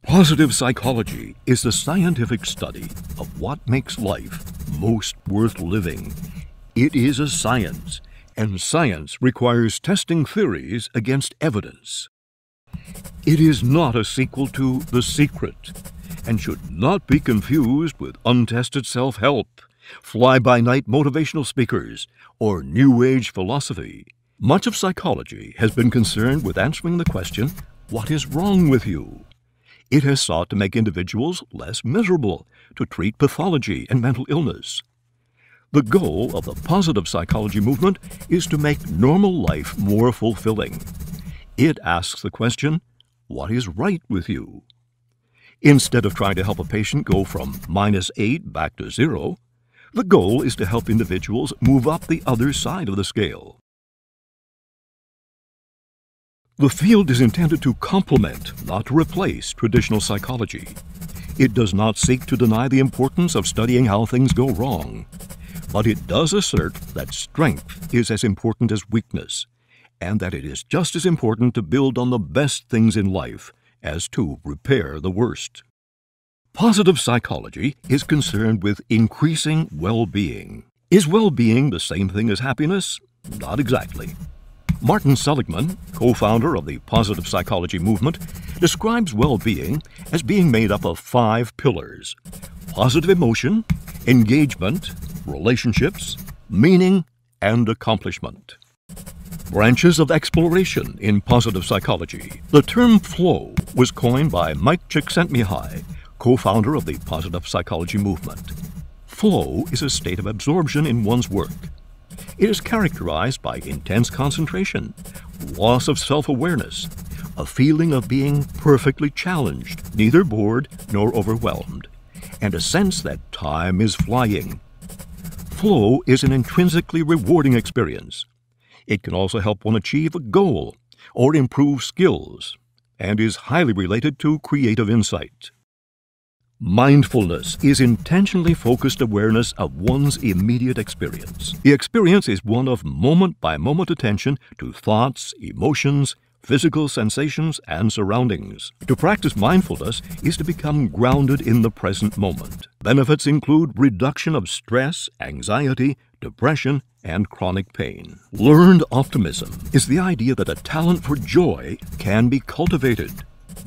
Positive psychology is the scientific study of what makes life most worth living. It is a science, and science requires testing theories against evidence. It is not a sequel to The Secret, and should not be confused with untested self-help, fly-by-night motivational speakers, or New Age philosophy. Much of psychology has been concerned with answering the question, what is wrong with you? It has sought to make individuals less miserable, to treat pathology and mental illness. The goal of the positive psychology movement is to make normal life more fulfilling. It asks the question, what is right with you? Instead of trying to help a patient go from -8 back to 0, the goal is to help individuals move up the other side of the scale. The field is intended to complement, not to replace, traditional psychology. It does not seek to deny the importance of studying how things go wrong, but it does assert that strength is as important as weakness, and that it is just as important to build on the best things in life as to repair the worst. Positive psychology is concerned with increasing well-being. Is well-being the same thing as happiness? Not exactly. Martin Seligman, co-founder of the positive psychology movement, describes well-being as being made up of 5 pillars: positive emotion, engagement, relationships, meaning, and accomplishment. Branches of exploration in positive psychology. The term flow was coined by Mike Csikszentmihalyi, co-founder of the positive psychology movement. Flow is a state of absorption in one's work. It is characterized by intense concentration, loss of self-awareness, a feeling of being perfectly challenged, neither bored nor overwhelmed, and a sense that time is flying. Flow is an intrinsically rewarding experience. It can also help one achieve a goal or improve skills, and is highly related to creative insight. Mindfulness is intentionally focused awareness of one's immediate experience. The experience is one of moment-by-moment attention to thoughts, emotions, physical sensations, and surroundings. To practice mindfulness is to become grounded in the present moment. Benefits include reduction of stress, anxiety, depression, and chronic pain. Learned optimism is the idea that a talent for joy can be cultivated.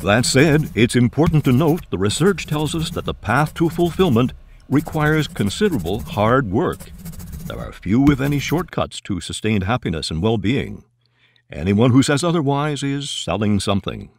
That said, it's important to note the research tells us that the path to fulfillment requires considerable hard work. There are few, if any, shortcuts to sustained happiness and well-being. Anyone who says otherwise is selling something.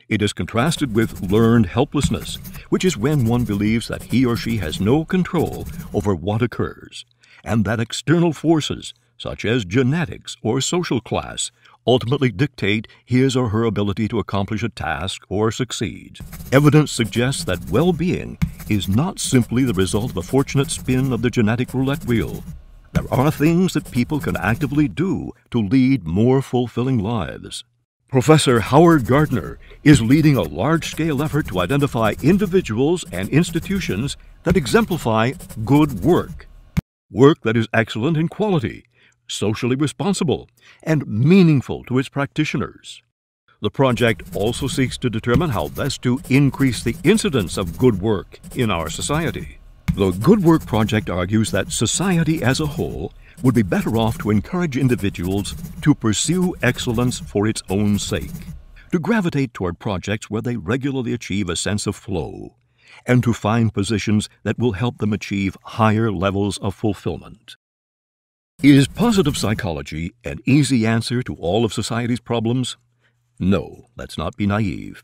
It is contrasted with learned helplessness, which is when one believes that he or she has no control over what occurs, and that external forces, such as genetics or social class, ultimately dictate his or her ability to accomplish a task or succeed. Evidence suggests that well-being is not simply the result of a fortunate spin of the genetic roulette wheel. There are things that people can actively do to lead more fulfilling lives. Professor Howard Gardner is leading a large-scale effort to identify individuals and institutions that exemplify good work. Work that is excellent in quality, socially responsible, and meaningful to its practitioners. The project also seeks to determine how best to increase the incidence of good work in our society. The Good Work Project argues that society as a whole would be better off to encourage individuals to pursue excellence for its own sake, to gravitate toward projects where they regularly achieve a sense of flow, and to find positions that will help them achieve higher levels of fulfillment. Is positive psychology an easy answer to all of society's problems? No, let's not be naive.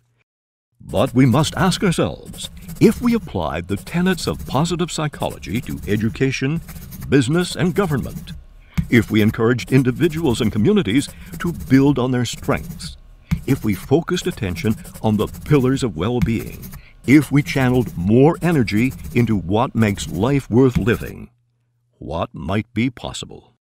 But we must ask ourselves, if we applied the tenets of positive psychology to education, business, and government, if we encouraged individuals and communities to build on their strengths, if we focused attention on the pillars of well-being, if we channeled more energy into what makes life worth living, what might be possible?